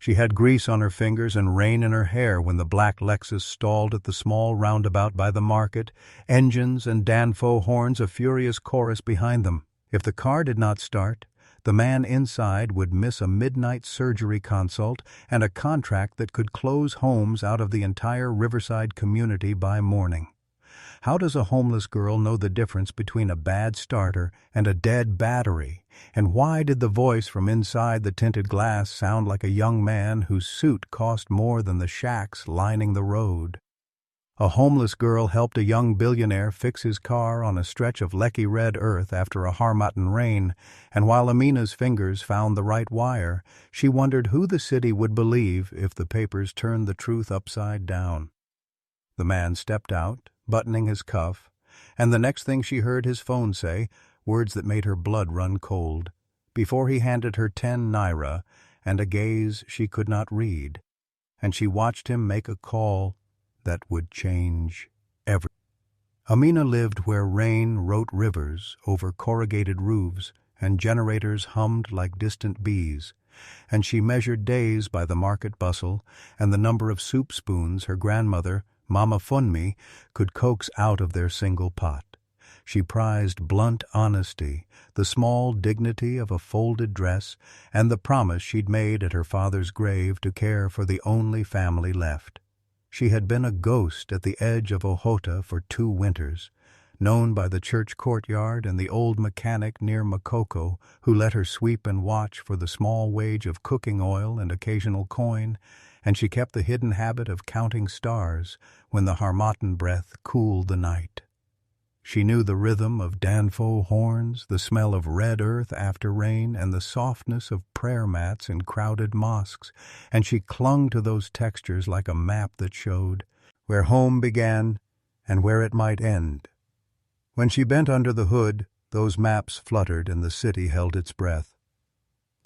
She had grease on her fingers and rain in her hair when the black Lexus stalled at the small roundabout by the market, engines and danfo horns a furious chorus behind them. If the car did not start, the man inside would miss a midnight surgery consult and a contract that could close homes out of the entire Riverside community by morning. How does a homeless girl know the difference between a bad starter and a dead battery? And why did the voice from inside the tinted glass sound like a young man whose suit cost more than the shacks lining the road? A homeless girl helped a young billionaire fix his car on a stretch of Lekki red earth after a harmattan rain, and while Amina's fingers found the right wire, she wondered who the city would believe if the papers turned the truth upside down. The man stepped out, buttoning his cuff, and the next thing she heard his phone say, words that made her blood run cold, before he handed her 10 naira and a gaze she could not read, and she watched him make a call that would change everything. Amina lived where rain wrote rivers over corrugated roofs and generators hummed like distant bees, and she measured days by the market bustle and the number of soup spoons her grandmother, Mama Funmi, could coax out of their single pot. She prized blunt honesty, the small dignity of a folded dress, and the promise she'd made at her father's grave to care for the only family left. She had been a ghost at the edge of Ohota for 2 winters, known by the church courtyard and the old mechanic near Makoko who let her sweep and watch for the small wage of cooking oil and occasional coin, and she kept the hidden habit of counting stars when the harmattan breath cooled the night. She knew the rhythm of danfo horns, the smell of red earth after rain, and the softness of prayer mats in crowded mosques, and she clung to those textures like a map that showed where home began and where it might end. When she bent under the hood, those maps fluttered and the city held its breath.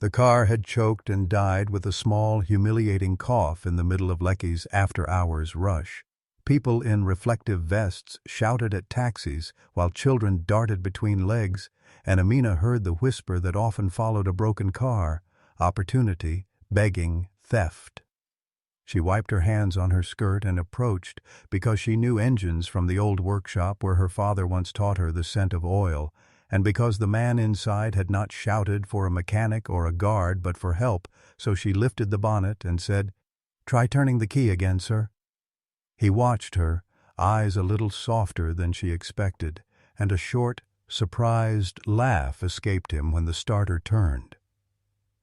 The car had choked and died with a small, humiliating cough in the middle of Lekki's after-hours rush. People in reflective vests shouted at taxis while children darted between legs, and Amina heard the whisper that often followed a broken car: opportunity, begging, theft. She wiped her hands on her skirt and approached, because she knew engines from the old workshop where her father once taught her the scent of oil, and because the man inside had not shouted for a mechanic or a guard but for help, so she lifted the bonnet and said, "Try turning the key again, sir." He watched her, eyes a little softer than she expected, and a short, surprised laugh escaped him when the starter turned.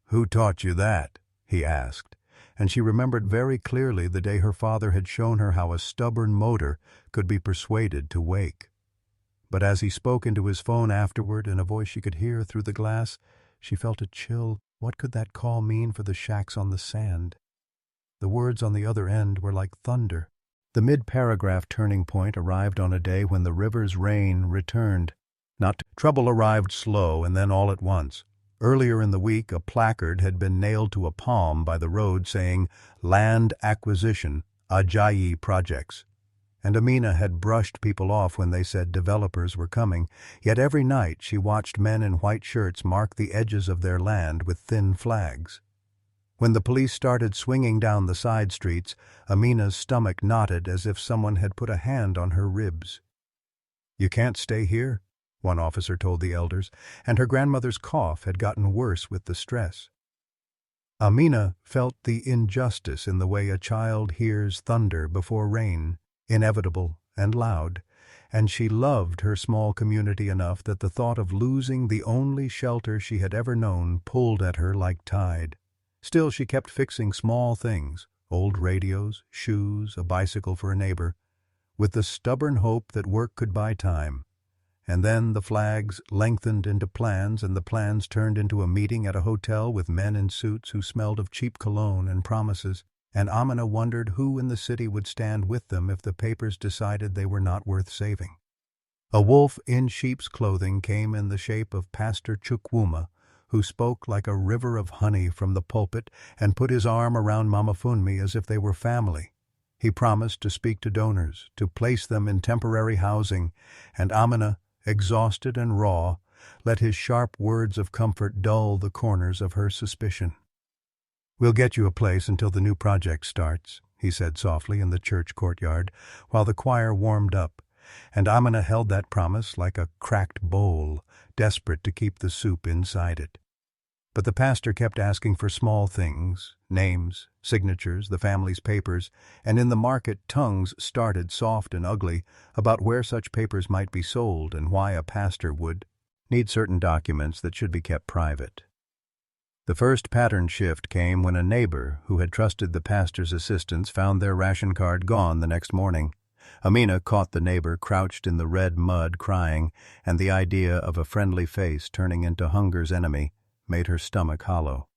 "Who taught you that?" he asked, and she remembered very clearly the day her father had shown her how a stubborn motor could be persuaded to wake. But as he spoke into his phone afterward in a voice she could hear through the glass, she felt a chill. What could that call mean for the shacks on the sand? The words on the other end were like thunder. The mid-paragraph turning point arrived on a day when the river's rain returned. Trouble arrived slow and then all at once. Earlier in the week, a placard had been nailed to a palm by the road saying, "Land Acquisition, Ajayi Projects." And Amina had brushed people off when they said developers were coming, yet every night she watched men in white shirts mark the edges of their land with thin flags. When the police started swinging down the side streets, Amina's stomach knotted as if someone had put a hand on her ribs. "You can't stay here," one officer told the elders, and her grandmother's cough had gotten worse with the stress. Amina felt the injustice in the way a child hears thunder before rain, inevitable and loud, and she loved her small community enough that the thought of losing the only shelter she had ever known pulled at her like tide. Still, she kept fixing small things, old radios, shoes, a bicycle for a neighbor, with the stubborn hope that work could buy time. And then the flags lengthened into plans, and the plans turned into a meeting at a hotel with men in suits who smelled of cheap cologne and promises, and Amina wondered who in the city would stand with them if the papers decided they were not worth saving. A wolf in sheep's clothing came in the shape of Pastor Chukwuma, who spoke like a river of honey from the pulpit and put his arm around Mama Funmi as if they were family. He promised to speak to donors, to place them in temporary housing, and Amina, exhausted and raw, let his sharp words of comfort dull the corners of her suspicion. "We'll get you a place until the new project starts," he said softly in the church courtyard, while the choir warmed up, and Amina held that promise like a cracked bowl, desperate to keep the soup inside it. But the pastor kept asking for small things, names, signatures, the family's papers, and in the market tongues started soft and ugly about where such papers might be sold and why a pastor would need certain documents that should be kept private. The first pattern shift came when a neighbor who had trusted the pastor's assistance found their ration card gone the next morning. Amina caught the neighbor crouched in the red mud crying, and the idea of a friendly face turning into hunger's enemy made her stomach hollow.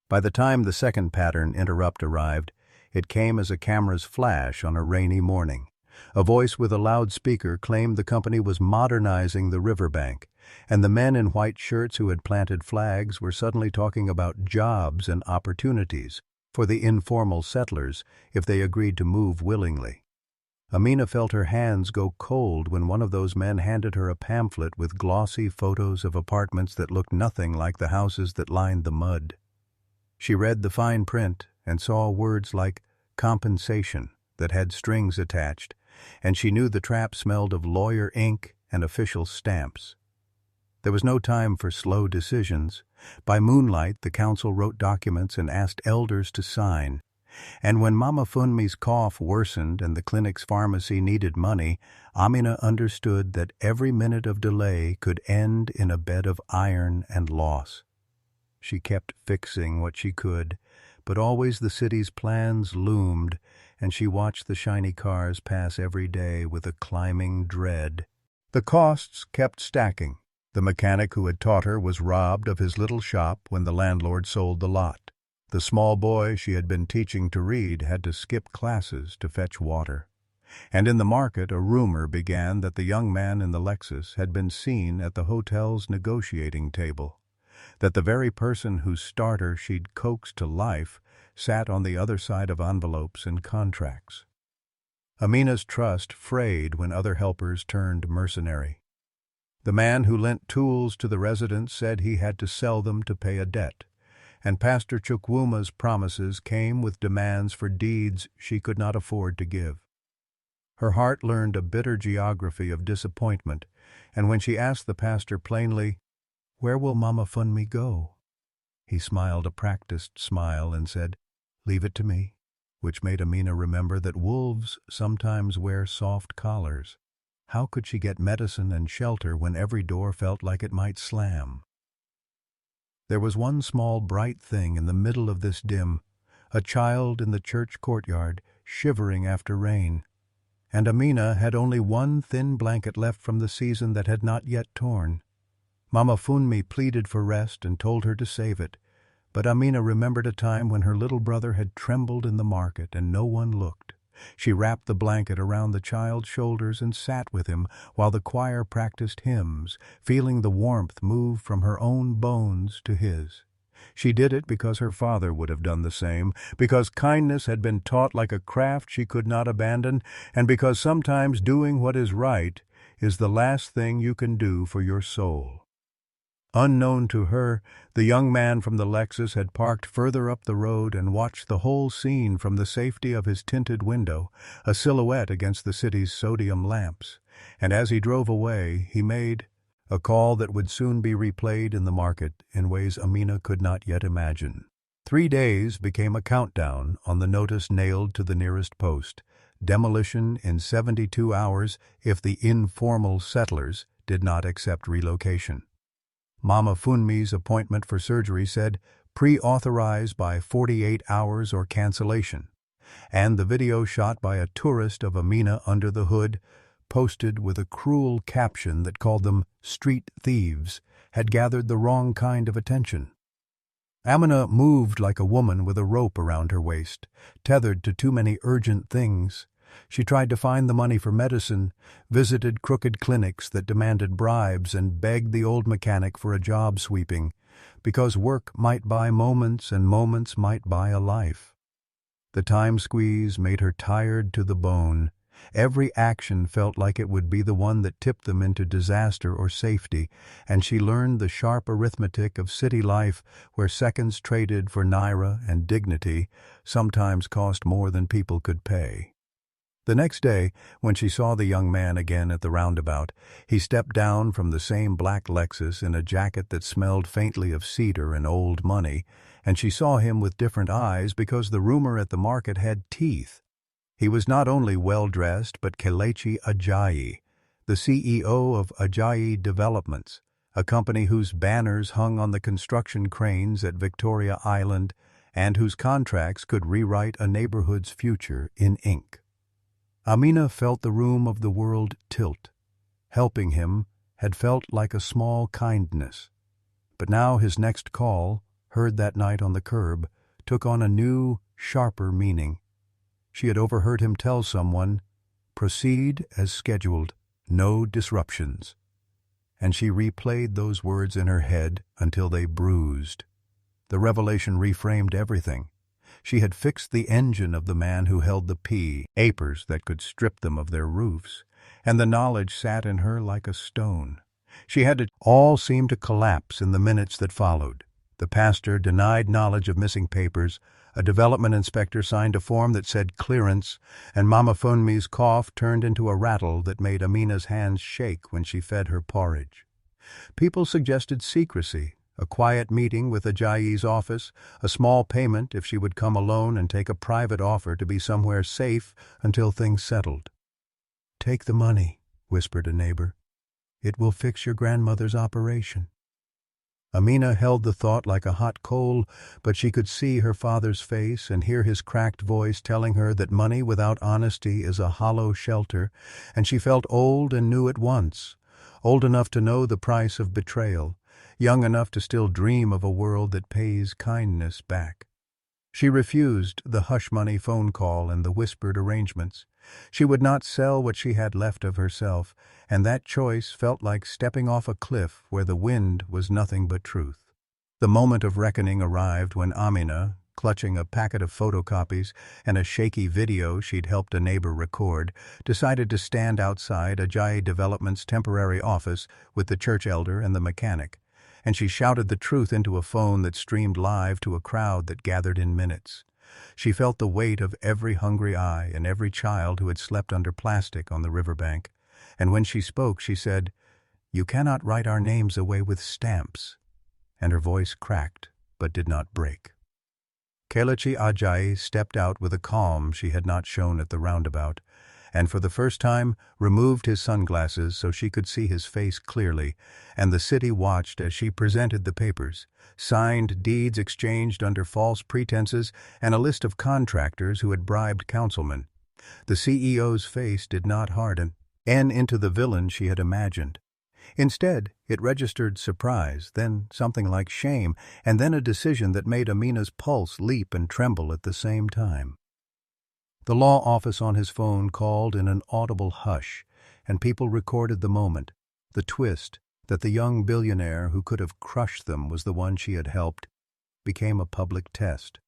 By the time the second pattern interrupt arrived, it came as a camera's flash on a rainy morning. A voice with a loudspeaker claimed the company was modernizing the riverbank, and the men in white shirts who had planted flags were suddenly talking about jobs and opportunities for the informal settlers if they agreed to move willingly. Amina felt her hands go cold when one of those men handed her a pamphlet with glossy photos of apartments that looked nothing like the houses that lined the mud. She read the fine print and saw words like compensation that had strings attached, and she knew the trap smelled of lawyer ink and official stamps. There was no time for slow decisions. By moonlight, the council wrote documents and asked elders to sign. And when Mama Funmi's cough worsened and the clinic's pharmacy needed money, Amina understood that every minute of delay could end in a bed of iron and loss. She kept fixing what she could, but always the city's plans loomed, and she watched the shiny cars pass every day with a climbing dread. The costs kept stacking. The mechanic who had taught her was robbed of his little shop when the landlord sold the lot. The small boy she had been teaching to read had to skip classes to fetch water. And in the market a rumor began that the young man in the Lexus had been seen at the hotel's negotiating table, that the very person whose starter she'd coaxed to life sat on the other side of envelopes and contracts. Amina's trust frayed when other helpers turned mercenary. The man who lent tools to the residents said he had to sell them to pay a debt, and Pastor Chukwuma's promises came with demands for deeds she could not afford to give. Her heart learned a bitter geography of disappointment, and when she asked the pastor plainly, "Where will Mama Funmi go?" he smiled a practiced smile and said, "Leave it to me," which made Amina remember that wolves sometimes wear soft collars. How could she get medicine and shelter when every door felt like it might slam? There was one small bright thing in the middle of this dim, a child in the church courtyard, shivering after rain. And Amina had only one thin blanket left from the season that had not yet torn. Mama Funmi pleaded for rest and told her to save it, but Amina remembered a time when her little brother had trembled in the market and no one looked. She wrapped the blanket around the child's shoulders and sat with him while the choir practiced hymns, feeling the warmth move from her own bones to his. She did it because her father would have done the same, because kindness had been taught like a craft she could not abandon, and because sometimes doing what is right is the last thing you can do for your soul. Unknown to her, the young man from the Lexus had parked further up the road and watched the whole scene from the safety of his tinted window, a silhouette against the city's sodium lamps. And as he drove away, he made a call that would soon be replayed in the market in ways Amina could not yet imagine. 3 days became a countdown on the notice nailed to the nearest post: demolition in 72 hours if the informal settlers did not accept relocation. Mama Funmi's appointment for surgery said pre-authorize by 48 hours or cancellation, and the video shot by a tourist of Amina under the hood, posted with a cruel caption that called them street thieves, had gathered the wrong kind of attention. Amina moved like a woman with a rope around her waist, tethered to too many urgent things. She tried to find the money for medicine, visited crooked clinics that demanded bribes, and begged the old mechanic for a job sweeping, because work might buy moments and moments might buy a life. The time squeeze made her tired to the bone, Every action felt like it would be the one that tipped them into disaster or safety, and she learned the sharp arithmetic of city life where seconds traded for naira and dignity sometimes cost more than people could pay. The next day, when she saw the young man again at the roundabout, he stepped down from the same black Lexus in a jacket that smelled faintly of cedar and old money, and she saw him with different eyes because the rumor at the market had teeth. He was not only well-dressed but Kelechi Ajayi, the CEO of Ajayi Developments, a company whose banners hung on the construction cranes at Victoria Island and whose contracts could rewrite a neighborhood's future in ink. Amina felt the room of the world tilt. Helping him had felt like a small kindness. But now his next call, heard that night on the curb, took on a new, sharper meaning. She had overheard him tell someone, "Proceed as scheduled, no disruptions." And she replayed those words in her head until they bruised. The revelation reframed everything. She had fixed the engine of the man who held the papers that could strip them of their roofs, and the knowledge sat in her like a stone. She had to. All seemed to collapse in the minutes that followed. The pastor denied knowledge of missing papers, a development inspector signed a form that said clearance, and Mama Funmi's cough turned into a rattle that made Amina's hands shake when she fed her porridge. People suggested secrecy, a quiet meeting with Ajayi's office, a small payment if she would come alone and take a private offer to be somewhere safe until things settled. "Take the money," whispered a neighbor. "It will fix your grandmother's operation." Amina held the thought like a hot coal, but she could see her father's face and hear his cracked voice telling her that money without honesty is a hollow shelter, and she felt old and new at once, old enough to know the price of betrayal, young enough to still dream of a world that pays kindness back. She refused the hush-money phone call and the whispered arrangements. She would not sell what she had left of herself, and that choice felt like stepping off a cliff where the wind was nothing but truth. The moment of reckoning arrived when Amina, clutching a packet of photocopies and a shaky video she'd helped a neighbor record, decided to stand outside Ajayi Development's temporary office with the church elder and the mechanic, and she shouted the truth into a phone that streamed live to a crowd that gathered in minutes. She felt the weight of every hungry eye and every child who had slept under plastic on the riverbank, and when she spoke she said, "You cannot write our names away with stamps," and her voice cracked but did not break. Kelechi Ajayi stepped out with a calm she had not shown at the roundabout, and for the first time removed his sunglasses so she could see his face clearly, and the city watched as she presented the papers, signed deeds exchanged under false pretenses, and a list of contractors who had bribed councilmen. The CEO's face did not harden into the villain she had imagined. Instead, it registered surprise, then something like shame, and then a decision that made Amina's pulse leap and tremble at the same time. The law office on his phone called in an audible hush, and people recorded the moment, the twist, that the young billionaire who could have crushed them was the one she had helped, became a public test.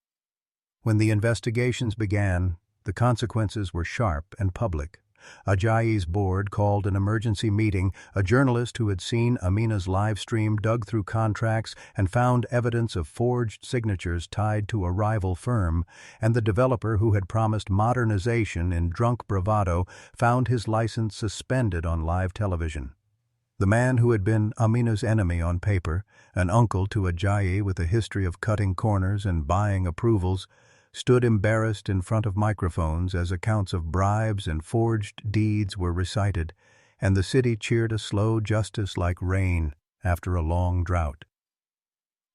When the investigations began, the consequences were sharp and public. Ajayi's board called an emergency meeting. A journalist who had seen Amina's live stream dug through contracts and found evidence of forged signatures tied to a rival firm, and the developer who had promised modernization in drunk bravado found his license suspended on live television. The man who had been Amina's enemy on paper, an uncle to Ajayi with a history of cutting corners and buying approvals, stood embarrassed in front of microphones as accounts of bribes and forged deeds were recited, and the city cheered a slow justice like rain after a long drought.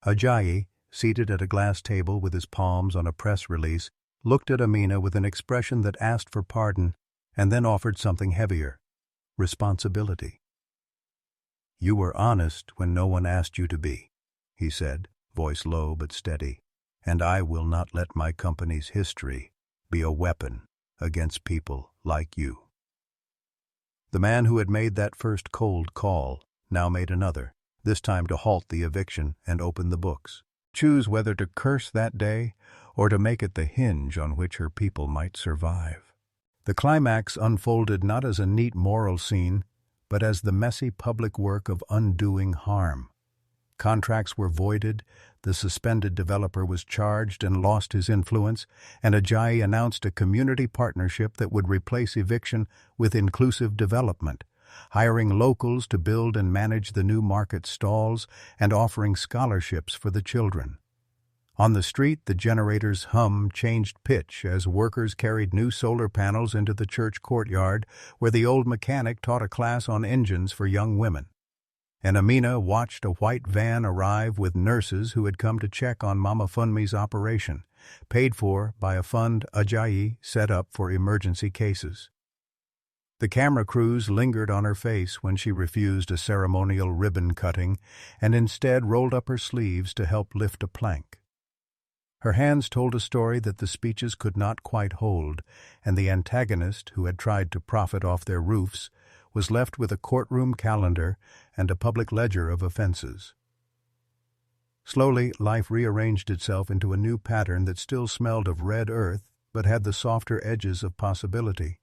Ajayi, seated at a glass table with his palms on a press release, looked at Amina with an expression that asked for pardon and then offered something heavier: responsibility. "You were honest when no one asked you to be," he said, voice low but steady. "And I will not let my company's history be a weapon against people like you." The man who had made that first cold call now made another, this time to halt the eviction and open the books, choose whether to curse that day or to make it the hinge on which her people might survive. The climax unfolded not as a neat moral scene, but as the messy public work of undoing harm. Contracts were voided, the suspended developer was charged and lost his influence, and Ajayi announced a community partnership that would replace eviction with inclusive development, hiring locals to build and manage the new market stalls and offering scholarships for the children. On the street, the generator's hum changed pitch as workers carried new solar panels into the church courtyard, where the old mechanic taught a class on engines for young women. And Amina watched a white van arrive with nurses who had come to check on Mama Funmi's operation, paid for by a fund Ajayi set up for emergency cases. The camera crews lingered on her face when she refused a ceremonial ribbon cutting and instead rolled up her sleeves to help lift a plank. Her hands told a story that the speeches could not quite hold, and the antagonist, who had tried to profit off their roofs, was left with a courtroom calendar and a public ledger of offenses. Slowly, life rearranged itself into a new pattern that still smelled of red earth, but had the softer edges of possibility.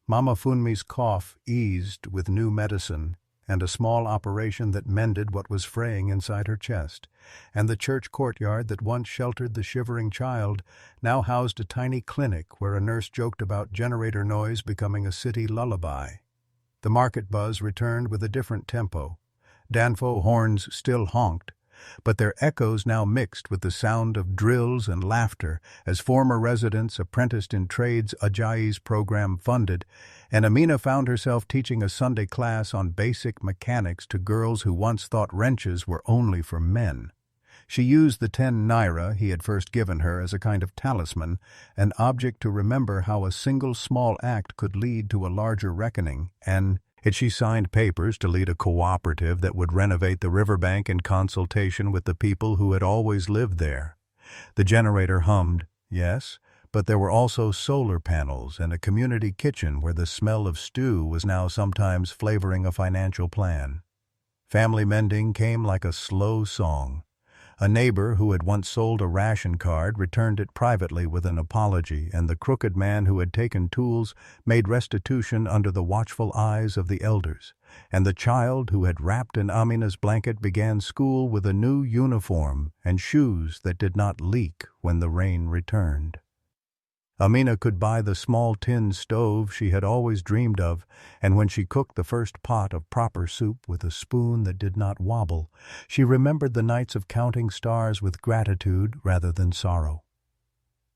Mama Funmi's cough eased with new medicine and a small operation that mended what was fraying inside her chest, and the church courtyard that once sheltered the shivering child now housed a tiny clinic where a nurse joked about generator noise becoming a city lullaby. The market buzz returned with a different tempo. Danfo horns still honked, but their echoes now mixed with the sound of drills and laughter as former residents apprenticed in trades Ajayi's program funded, and Amina found herself teaching a Sunday class on basic mechanics to girls who once thought wrenches were only for men. She used the 10 naira he had first given her as a kind of talisman, an object to remember how a single small act could lead to a larger reckoning, and she signed papers to lead a cooperative that would renovate the riverbank in consultation with the people who had always lived there. The generator hummed, yes, but there were also solar panels and a community kitchen where the smell of stew was now sometimes flavoring a financial plan. Family mending came like a slow song. A neighbor who had once sold a ration card returned it privately with an apology, and the crooked man who had taken tools made restitution under the watchful eyes of the elders, and the child who had wrapped in Amina's blanket began school with a new uniform and shoes that did not leak when the rain returned. Amina could buy the small tin stove she had always dreamed of, and when she cooked the first pot of proper soup with a spoon that did not wobble, she remembered the nights of counting stars with gratitude rather than sorrow.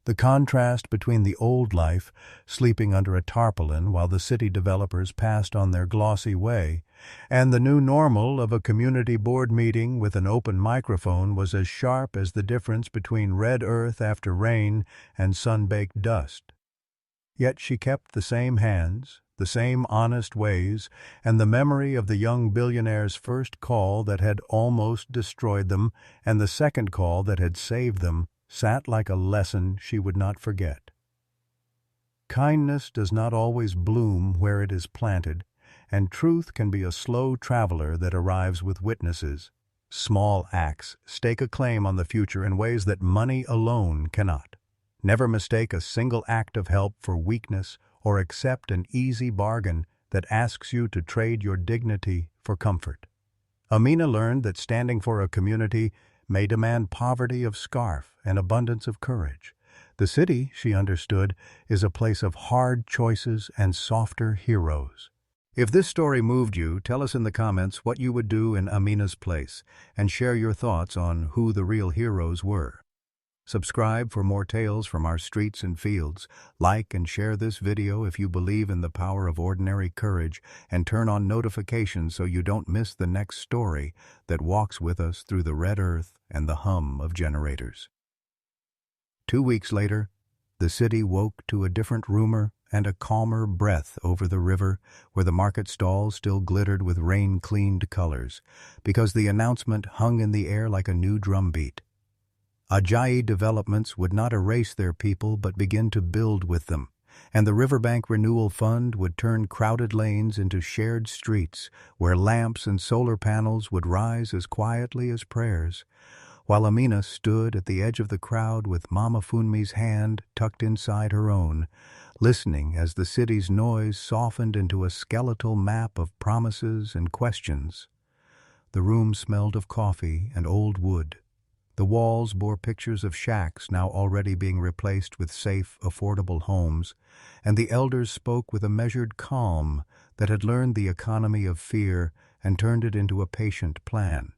The contrast between the old life, sleeping under a tarpaulin while the city developers passed on their glossy way, and the new normal of a community board meeting with an open microphone was as sharp as the difference between red earth after rain and sun-baked dust. Yet she kept the same hands, the same honest ways, and the memory of the young billionaire's first call that had almost destroyed them and the second call that had saved them sat like a lesson she would not forget. Kindness does not always bloom where it is planted, and truth can be a slow traveler that arrives with witnesses. Small acts stake a claim on the future in ways that money alone cannot. Never mistake a single act of help for weakness or accept an easy bargain that asks you to trade your dignity for comfort. Amina learned that standing for a community may demand poverty of scarf and abundance of courage. The city, she understood, is a place of hard choices and softer heroes. If this story moved you, tell us in the comments what you would do in Amina's place, and share your thoughts on who the real heroes were. Subscribe for more tales from our streets and fields. Like and share this video if you believe in the power of ordinary courage, and turn on notifications so you don't miss the next story that walks with us through the red earth and the hum of generators. 2 weeks later, the city woke to a different rumor and a calmer breath over the river, where the market stalls still glittered with rain-cleaned colors, because the announcement hung in the air like a new drumbeat. Ajayi developments would not erase their people but begin to build with them, and the Riverbank Renewal Fund would turn crowded lanes into shared streets where lamps and solar panels would rise as quietly as prayers. while Amina stood at the edge of the crowd with Mama Funmi's hand tucked inside her own, listening as the city's noise softened into a skeletal map of promises and questions. The room smelled of coffee and old wood. The walls bore pictures of shacks now already being replaced with safe, affordable homes, and the elders spoke with a measured calm that had learned the economy of fear and turned it into a patient plan.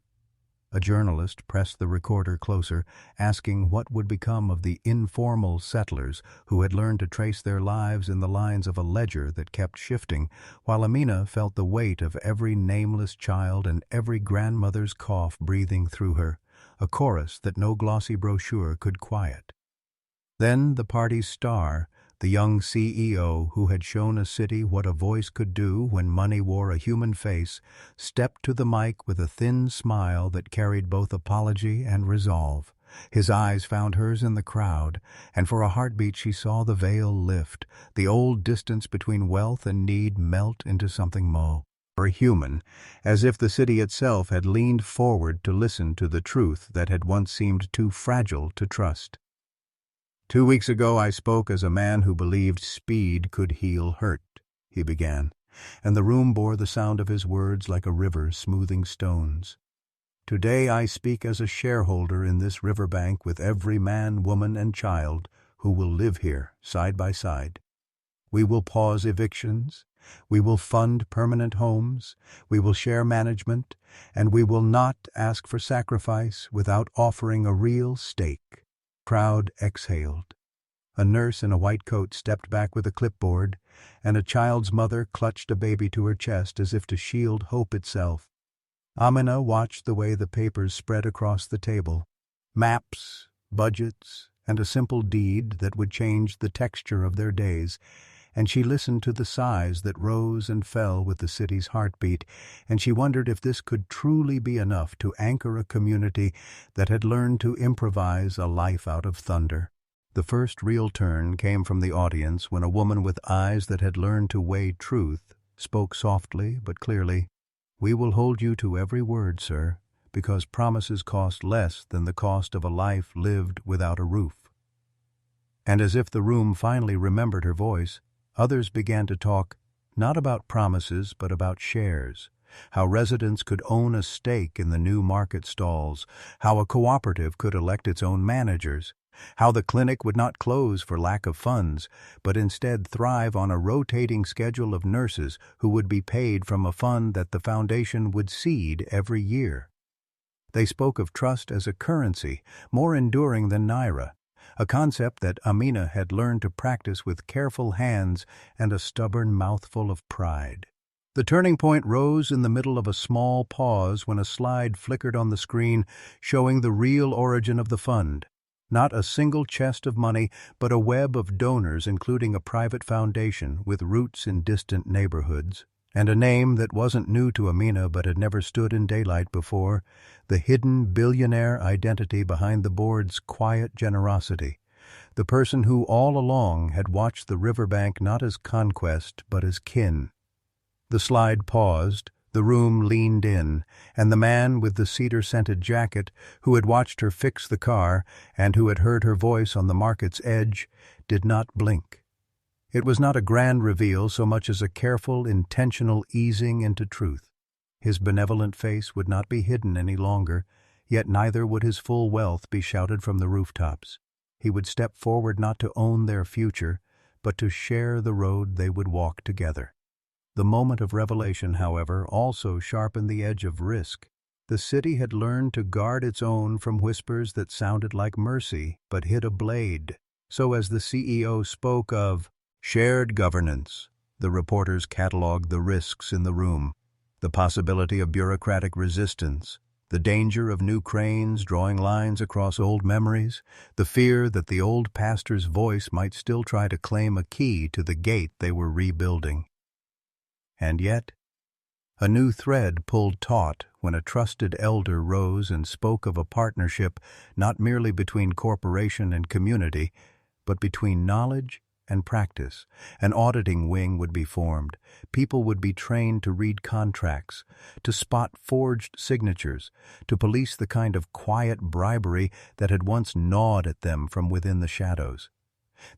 A journalist pressed the recorder closer, asking what would become of the informal settlers who had learned to trace their lives in the lines of a ledger that kept shifting, while Amina felt the weight of every nameless child and every grandmother's cough breathing through her, a chorus that no glossy brochure could quiet. Then the party's star, the young CEO who had shown a city what a voice could do when money wore a human face, stepped to the mic with a thin smile that carried both apology and resolve. His eyes found hers in the crowd, and for a heartbeat she saw the veil lift, the old distance between wealth and need melt into something more human, as if the city itself had leaned forward to listen to the truth that had once seemed too fragile to trust. 2 weeks ago I spoke as a man who believed speed could heal hurt, he began, and the room bore the sound of his words like a river smoothing stones. Today I speak as a shareholder in this riverbank with every man, woman, and child who will live here side by side. We will pause evictions, we will fund permanent homes, we will share management, and we will not ask for sacrifice without offering a real stake. Crowd exhaled. A nurse in a white coat stepped back with a clipboard, and a child's mother clutched a baby to her chest as if to shield hope itself. Amina watched the way the papers spread across the table. Maps, budgets, and a simple deed that would change the texture of their days, and she listened to the sighs that rose and fell with the city's heartbeat, and she wondered if this could truly be enough to anchor a community that had learned to improvise a life out of thunder. The first real turn came from the audience when a woman with eyes that had learned to weigh truth spoke softly but clearly, "We will hold you to every word, sir, because promises cost less than the cost of a life lived without a roof." And as if the room finally remembered her voice, others began to talk, not about promises but about shares, how residents could own a stake in the new market stalls, how a cooperative could elect its own managers, how the clinic would not close for lack of funds, but instead thrive on a rotating schedule of nurses who would be paid from a fund that the foundation would seed every year. They spoke of trust as a currency, more enduring than naira, a concept that Amina had learned to practice with careful hands and a stubborn mouthful of pride. The turning point rose in the middle of a small pause when a slide flickered on the screen showing the real origin of the fund. Not a single chest of money, but a web of donors including a private foundation with roots in distant neighborhoods. And a name that wasn't new to Amina but had never stood in daylight before, the hidden billionaire identity behind the board's quiet generosity, the person who all along had watched the riverbank not as conquest but as kin. The slide paused, the room leaned in, and the man with the cedar-scented jacket, who had watched her fix the car and who had heard her voice on the market's edge, did not blink. It was not a grand reveal so much as a careful, intentional easing into truth. His benevolent face would not be hidden any longer, yet neither would his full wealth be shouted from the rooftops. He would step forward not to own their future, but to share the road they would walk together. The moment of revelation, however, also sharpened the edge of risk. The city had learned to guard its own from whispers that sounded like mercy but hid a blade. So as the CEO spoke of shared governance, the reporters cataloged the risks in the room, the possibility of bureaucratic resistance, the danger of new cranes drawing lines across old memories, the fear that the old pastor's voice might still try to claim a key to the gate they were rebuilding. And yet, a new thread pulled taut when a trusted elder rose and spoke of a partnership not merely between corporation and community, but between knowledge and practice. An auditing wing would be formed. People would be trained to read contracts, to spot forged signatures, to police the kind of quiet bribery that had once gnawed at them from within the shadows.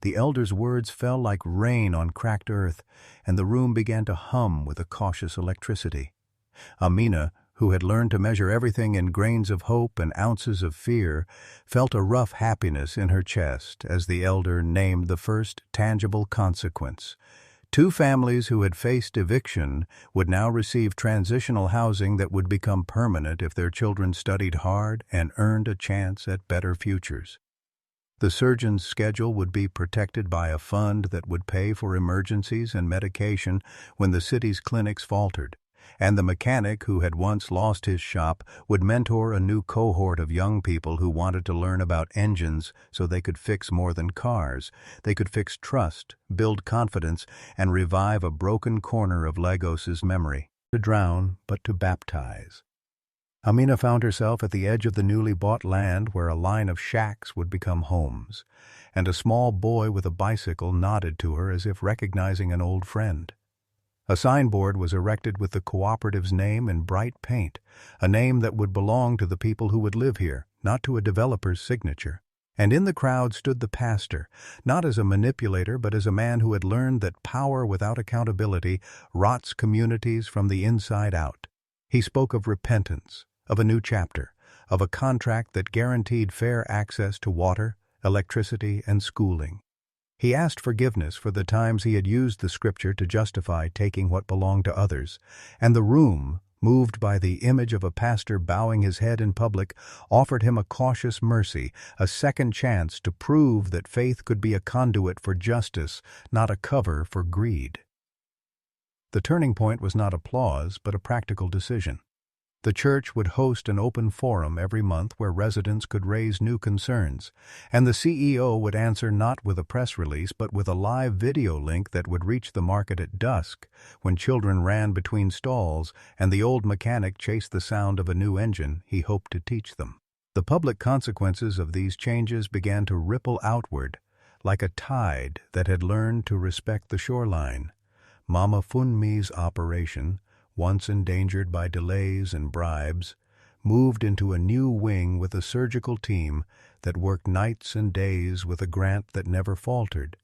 The elder's words fell like rain on cracked earth, and the room began to hum with a cautious electricity. Amina, who had learned to measure everything in grains of hope and ounces of fear, felt a rough happiness in her chest as the elder named the first tangible consequence. 2 families who had faced eviction would now receive transitional housing that would become permanent if their children studied hard and earned a chance at better futures. The surgeon's schedule would be protected by a fund that would pay for emergencies and medication when the city's clinics faltered, and the mechanic who had once lost his shop would mentor a new cohort of young people who wanted to learn about engines so they could fix more than cars. They could fix trust, build confidence, and revive a broken corner of Lagos's memory. To drown, but to baptize. Amina found herself at the edge of the newly bought land where a line of shacks would become homes, and a small boy with a bicycle nodded to her as if recognizing an old friend. A signboard was erected with the cooperative's name in bright paint, a name that would belong to the people who would live here, not to a developer's signature. And in the crowd stood the pastor, not as a manipulator but as a man who had learned that power without accountability rots communities from the inside out. He spoke of repentance, of a new chapter, of a contract that guaranteed fair access to water, electricity, and schooling. He asked forgiveness for the times he had used the scripture to justify taking what belonged to others, and the room, moved by the image of a pastor bowing his head in public, offered him a cautious mercy, a second chance to prove that faith could be a conduit for justice, not a cover for greed. The turning point was not applause, but a practical decision. The church would host an open forum every month where residents could raise new concerns, and the CEO would answer not with a press release but with a live video link that would reach the market at dusk, when children ran between stalls and the old mechanic chased the sound of a new engine he hoped to teach them. The public consequences of these changes began to ripple outward, like a tide that had learned to respect the shoreline. Mama Funmi's operation, once endangered by delays and bribes, moved into a new wing with a surgical team that worked nights and days with a grant that never faltered,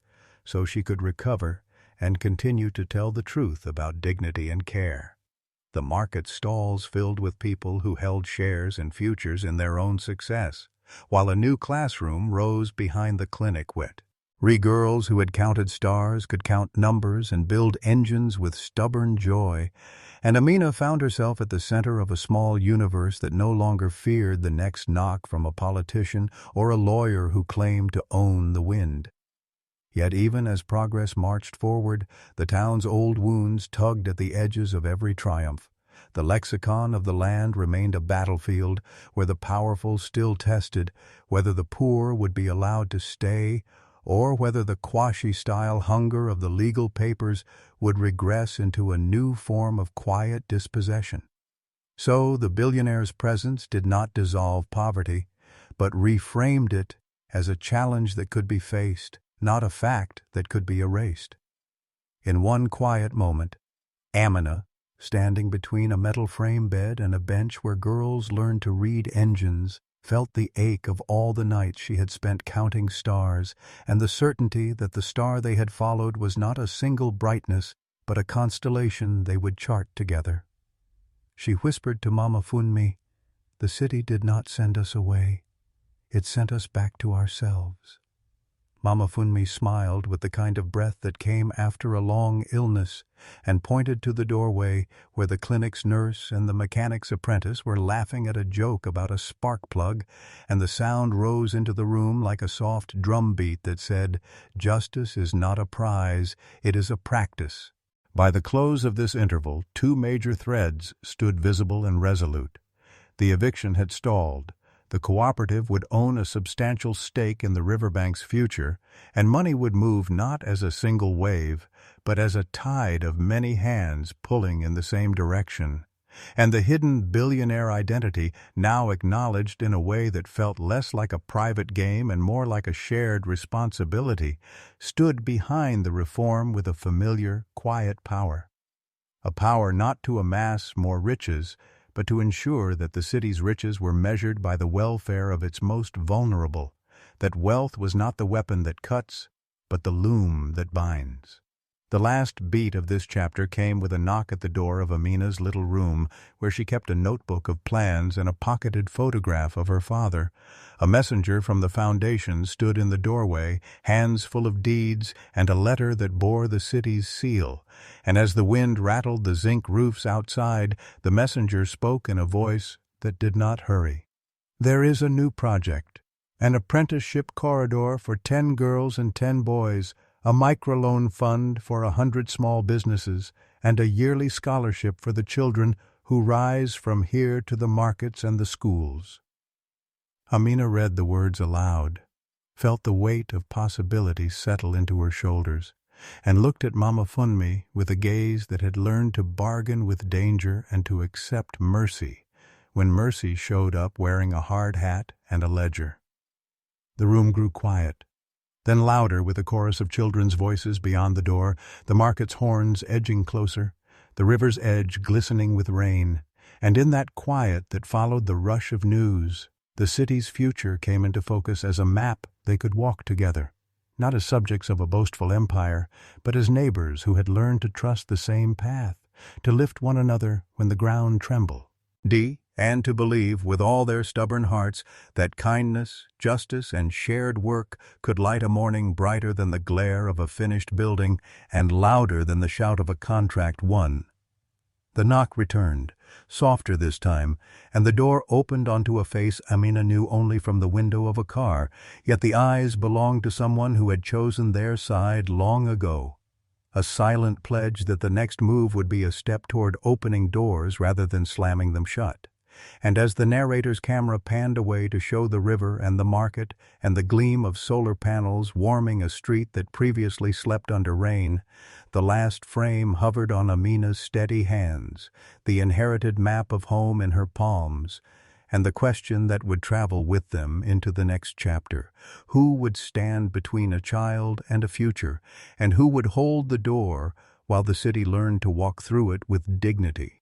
so she could recover and continue to tell the truth about dignity and care. The market stalls filled with people who held shares and futures in their own success, while a new classroom rose behind the clinic wit. Girls who had counted stars could count numbers and build engines with stubborn joy, and Amina found herself at the center of a small universe that no longer feared the next knock from a politician or a lawyer who claimed to own the wind. Yet even as progress marched forward, the town's old wounds tugged at the edges of every triumph. The lexicon of the land remained a battlefield where the powerful still tested whether the poor would be allowed to stay or whether the Kwashi-style hunger of the legal papers would regress into a new form of quiet dispossession. So the billionaire's presence did not dissolve poverty, but reframed it as a challenge that could be faced, not a fact that could be erased. In one quiet moment, Amina, standing between a metal frame bed and a bench where girls learned to read engines, felt the ache of all the nights she had spent counting stars and the certainty that the star they had followed was not a single brightness but a constellation they would chart together. She whispered to Mama Funmi, "The city did not send us away. It sent us back to ourselves." Mama Funmi smiled with the kind of breath that came after a long illness and pointed to the doorway where the clinic's nurse and the mechanic's apprentice were laughing at a joke about a spark plug, and the sound rose into the room like a soft drumbeat that said, "Justice is not a prize, it is a practice." By the close of this interval, 2 major threads stood visible and resolute. The eviction had stalled. The cooperative would own a substantial stake in the riverbank's future, and money would move not as a single wave, but as a tide of many hands pulling in the same direction. and the hidden billionaire identity, now acknowledged in a way that felt less like a private game and more like a shared responsibility, stood behind the reform with a familiar, quiet power. A power not to amass more riches, but to ensure that the city's riches were measured by the welfare of its most vulnerable, that wealth was not the weapon that cuts, but the loom that binds. The last beat of this chapter came with a knock at the door of Amina's little room, where she kept a notebook of plans and a pocketed photograph of her father. A messenger from the foundation stood in the doorway, hands full of deeds and a letter that bore the city's seal. And as the wind rattled the zinc roofs outside, the messenger spoke in a voice that did not hurry. "There is a new project, an apprenticeship corridor for 10 girls and 10 boys, a microloan fund for 100 small businesses, and a yearly scholarship for the children who rise from here to the markets and the schools." Amina read the words aloud, felt the weight of possibility settle into her shoulders, and looked at Mama Funmi with a gaze that had learned to bargain with danger and to accept mercy, when mercy showed up wearing a hard hat and a ledger. The room grew quiet, then louder with a chorus of children's voices beyond the door, the market's horns edging closer, the river's edge glistening with rain. And in that quiet that followed the rush of news, the city's future came into focus as a map they could walk together, not as subjects of a boastful empire, but as neighbors who had learned to trust the same path, to lift one another when the ground trembled. And to believe with all their stubborn hearts that kindness, justice, and shared work could light a morning brighter than the glare of a finished building and louder than the shout of a contract won. The knock returned, softer this time, and the door opened onto a face Amina knew only from the window of a car, yet the eyes belonged to someone who had chosen their side long ago. A silent pledge that the next move would be a step toward opening doors rather than slamming them shut. And as the narrator's camera panned away to show the river and the market and the gleam of solar panels warming a street that previously slept under rain, the last frame hovered on Amina's steady hands, the inherited map of home in her palms, and the question that would travel with them into the next chapter: who would stand between a child and a future, and who would hold the door while the city learned to walk through it with dignity?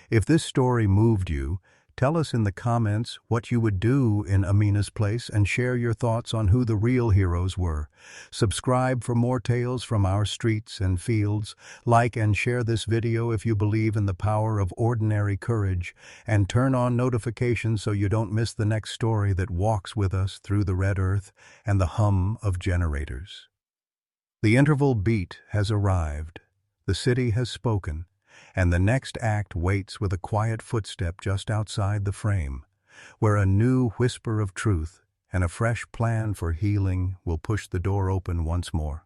If this story moved you, tell us in the comments what you would do in Amina's place and share your thoughts on who the real heroes were. Subscribe for more tales from our streets and fields. Like and share this video if you believe in the power of ordinary courage, and turn on notifications so you don't miss the next story that walks with us through the red earth and the hum of generators. The interval beat has arrived. The city has spoken. And the next act waits with a quiet footstep just outside the frame, where a new whisper of truth and a fresh plan for healing will push the door open once more.